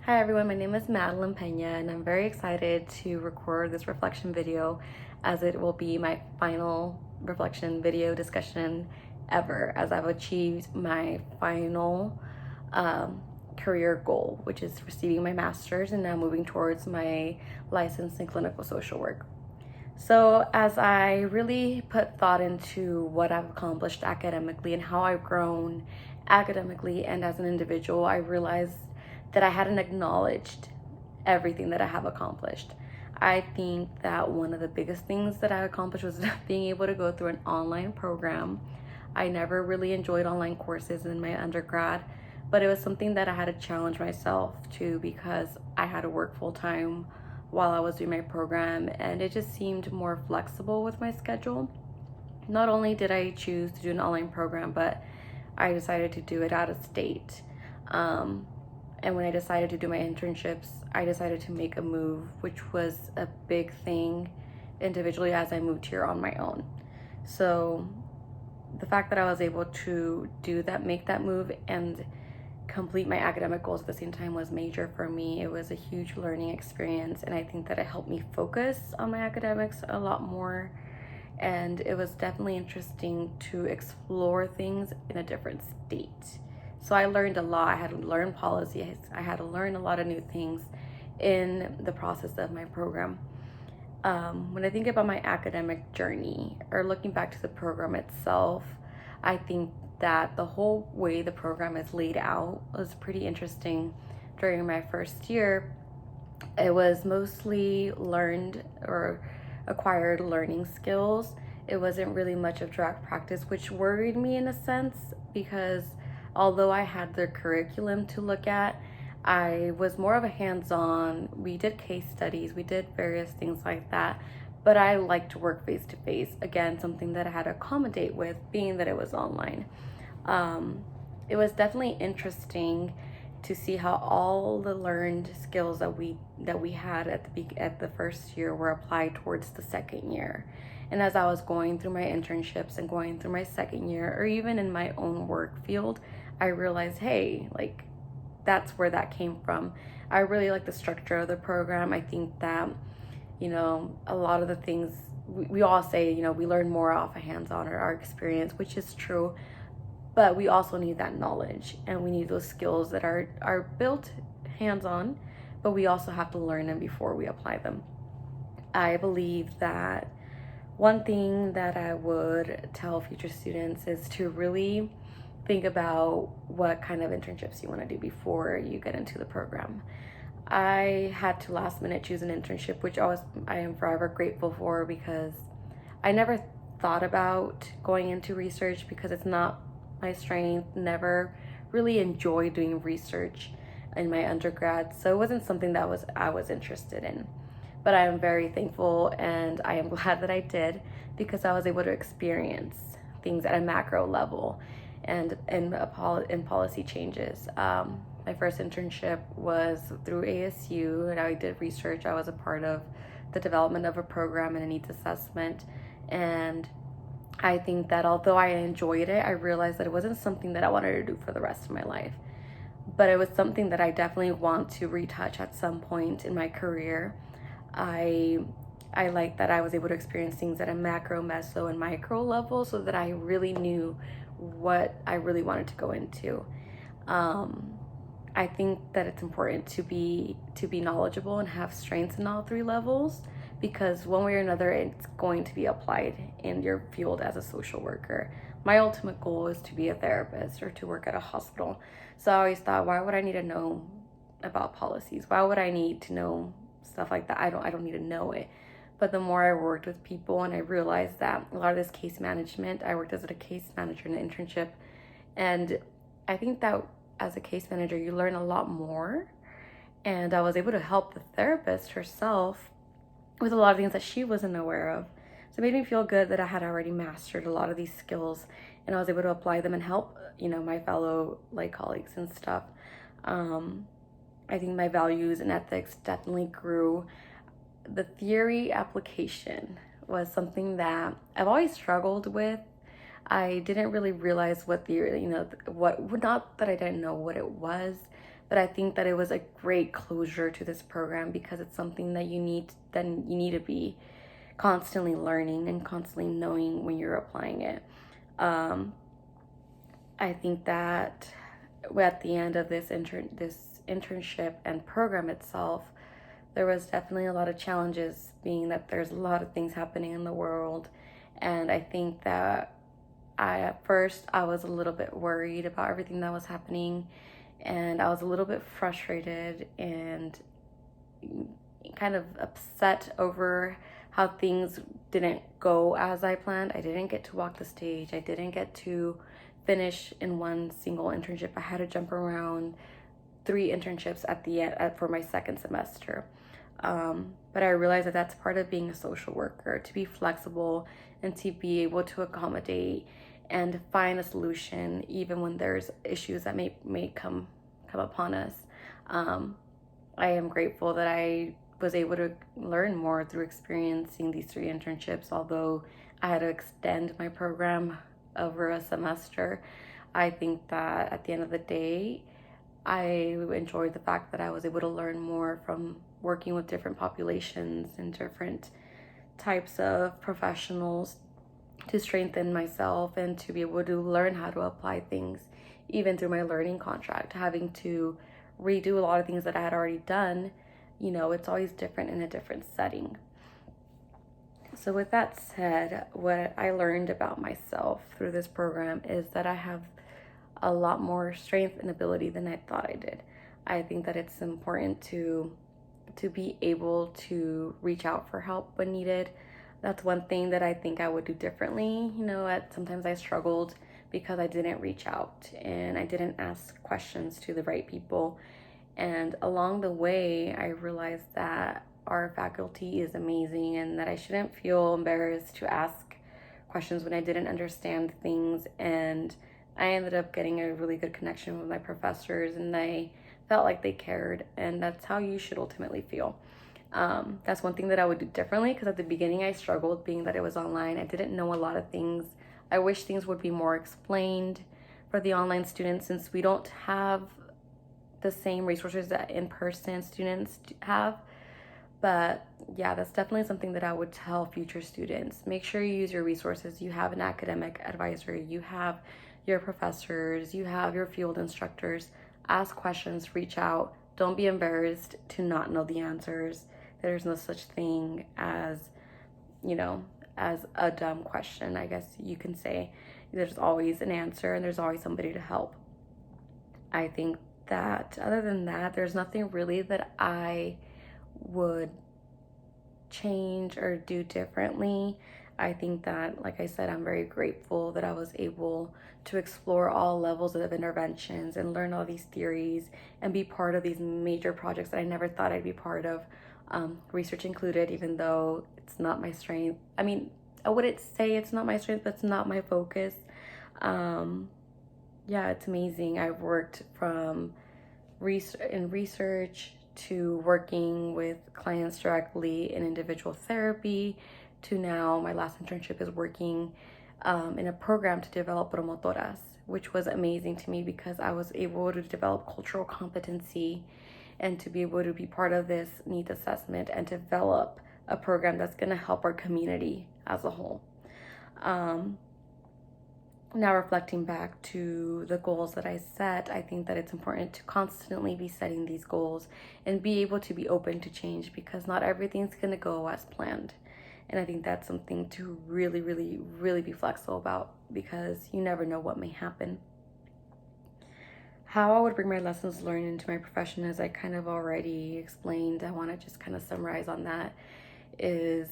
Hi everyone, my name is Madeline Pena and I'm very excited to record this reflection video as it will be my final reflection video discussion ever, as I've achieved my final career goal, which is receiving my master's and now moving towards my license in clinical social work. So as I really put thought into what I've accomplished academically and how I've grown academically and as an individual, I realized that I hadn't acknowledged everything that I have accomplished. I think that one of the biggest things that I accomplished was being able to go through an online program. I never really enjoyed online courses in my undergrad, but it was something that I had to challenge myself to because I had to work full time while I was doing my program, and it just seemed more flexible with my schedule. Not only did I choose to do an online program, but I decided to do it out of state. And when I decided to do my internships, I decided to make a move, which was a big thing individually as I moved here on my own. So the fact that I was able to do that, make that move, and complete my academic goals at the same time was major for me. It was a huge learning experience, and I think that it helped me focus on my academics a lot more. And it was definitely interesting to explore things in a different state. So I learned a lot. I had to learn policy. I had to learn a lot of new things in the process of my program. When I think about my academic journey or looking back to the program itself, I think that the whole way the program is laid out was pretty interesting. During my first year, it was mostly learned or acquired learning skills. It wasn't really much of direct practice, which worried me in a sense because although I had the curriculum to look at, I was more of a hands-on. We did case studies, we did various things like that, but I like to work face to face. Again, something that I had to accommodate with being that it was online. It was definitely interesting to see how all the learned skills that we had at the first year were applied towards the second year. And as I was going through my internships and going through my second year, or even in my own work field, I realized, hey, like that's where that came from. I really like the structure of the program. I think that, a lot of the things we all say, we learn more off of hands-on or our experience, which is true. But we also need that knowledge and we need those skills that are built hands-on, but we also have to learn them before we apply them. I believe that one thing that I would tell future students is to really think about what kind of internships you want to do before you get into the program. I had to last minute choose an internship, which I am forever grateful for because I never thought about going into research because it's not my strength. Never really enjoyed doing research in my undergrad, so it wasn't something that I was interested in. But I am very thankful and I am glad that I did because I was able to experience things at a macro level and in policy changes. My first internship was through ASU and I did research. I was a part of the development of a program and a needs assessment, and I think that although I enjoyed it, I realized that it wasn't something that I wanted to do for the rest of my life. But it was something that I definitely want to retouch at some point in my career. I like that I was able to experience things at a macro, meso, and micro level so that I really knew what I really wanted to go into. I think that it's important to be knowledgeable and have strengths in all three levels because one way or another it's going to be applied in your field as a social worker. My ultimate goal is to be a therapist or to work at a hospital. So I always thought, why would I need to know about policies? Why would I need to know stuff like that? I don't need to know it. But the more I worked with people and I realized that a lot of this case management, I worked as a case manager in an internship, and I think that as a case manager you learn a lot more, and I was able to help the therapist herself with a lot of things that she wasn't aware of. So it made me feel good that I had already mastered a lot of these skills and I was able to apply them and help, my fellow colleagues and stuff. I think my values and ethics definitely grew. The theory application was something that I've always struggled with. I didn't really realize what the, what, not that I didn't know what it was, But I think that it was a great closure to this program because it's something that you need to be constantly learning and constantly knowing when you're applying it. I think that at the end of this internship and program itself, there was definitely a lot of challenges, being that there's a lot of things happening in the world. And I think that at first I was a little bit worried about everything that was happening, and I was a little bit frustrated and kind of upset over how things didn't go as I planned. I didn't get to walk the stage. I didn't get to finish in one single internship. I had to jump around 3 internships at the end for my second semester. But I realized that that's part of being a social worker, to be flexible and to be able to accommodate and find a solution even when there's issues that may come upon us. I am grateful that I was able to learn more through experiencing these 3 internships. Although I had to extend my program over a semester, I think that at the end of the day, I enjoyed the fact that I was able to learn more from working with different populations and different types of professionals to strengthen myself and to be able to learn how to apply things, even through my learning contract. Having to redo a lot of things that I had already done, it's always different in a different setting. So with that said, what I learned about myself through this program is that I have a lot more strength and ability than I thought I did. I think that it's important to be able to reach out for help when needed. That's one thing that I think I would do differently. Sometimes I struggled because I didn't reach out and I didn't ask questions to the right people. And along the way, I realized that our faculty is amazing and that I shouldn't feel embarrassed to ask questions when I didn't understand things. And I ended up getting a really good connection with my professors, and I felt like they cared, and that's how you should ultimately feel. That's one thing that I would do differently, because at the beginning I struggled, being that it was online. I didn't know a lot of things. I wish things would be more explained for the online students, since we don't have the same resources that in-person students have. But yeah, that's definitely something that I would tell future students. Make sure you use your resources. You have an academic advisor, you have your professors, you have your field instructors. Ask questions, reach out. Don't be embarrassed to not know the answers. There's no such thing as, as a dumb question, I guess you can say. There's always an answer and there's always somebody to help. I think that other than that, there's nothing really that I would change or do differently. I think that, like I said, I'm very grateful that I was able to explore all levels of interventions and learn all these theories and be part of these major projects that I never thought I'd be part of, research included, even though it's not my strength. I mean, I wouldn't say it's not my strength, but it's not my focus. Yeah, it's amazing. I've worked from research to working with clients directly in individual therapy, to now my last internship is working in a program to develop promotoras, which was amazing to me because I was able to develop cultural competency and to be able to be part of this needs assessment and develop a program that's going to help our community as a whole. Now, reflecting back to the goals that I set, I think that it's important to constantly be setting these goals and be able to be open to change, because not everything's going to go as planned. And I think that's something to really, really, really be flexible about, because you never know what may happen. How I would bring my lessons learned into my profession, as I kind of already explained, I want to just kind of summarize on that, is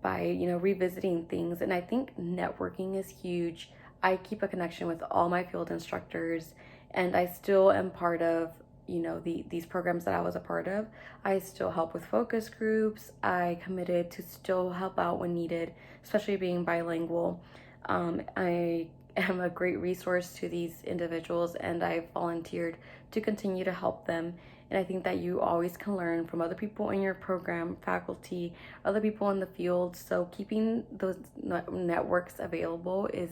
by revisiting things. And I think networking is huge. I keep a connection with all my field instructors, and I still am part of these programs that I was a part of. I still help with focus groups. I committed to still help out when needed, especially being bilingual. I am a great resource to these individuals, and I've volunteered to continue to help them. And I think that you always can learn from other people in your program, faculty, other people in the field. So keeping those networks available is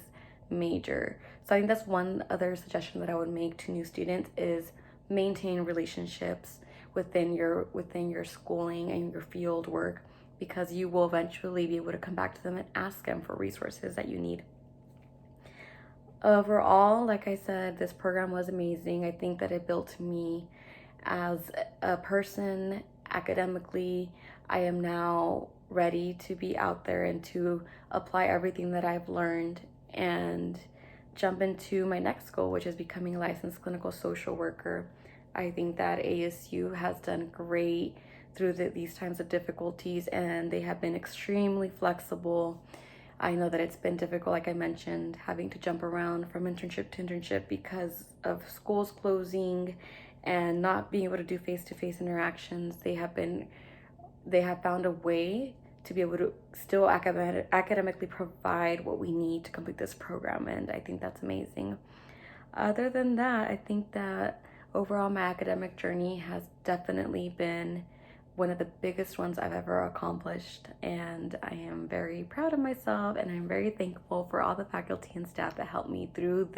major. So I think that's one other suggestion that I would make to new students, is maintain relationships within your schooling and your field work, because you will eventually be able to come back to them and ask them for resources that you need. Overall, like I said, this program was amazing. I think that it built me as a person academically. I am now ready to be out there and to apply everything that I've learned and jump into my next goal, which is becoming a licensed clinical social worker. I think that ASU has done great through these times of difficulties, and they have been extremely flexible. I know that it's been difficult, like I mentioned, having to jump around from internship to internship because of schools closing and not being able to do face-to-face interactions. They have found a way to be able to still academically provide what we need to complete this program, and I think that's amazing. Other than that, I think that overall my academic journey has definitely been one of the biggest ones I've ever accomplished, and I am very proud of myself, and I'm very thankful for all the faculty and staff that helped me through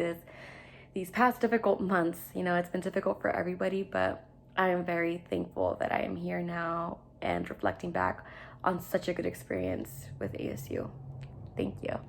these past difficult months. You know, it's been difficult for everybody, but I am very thankful that I am here now and reflecting back on such a good experience with ASU. Thank you.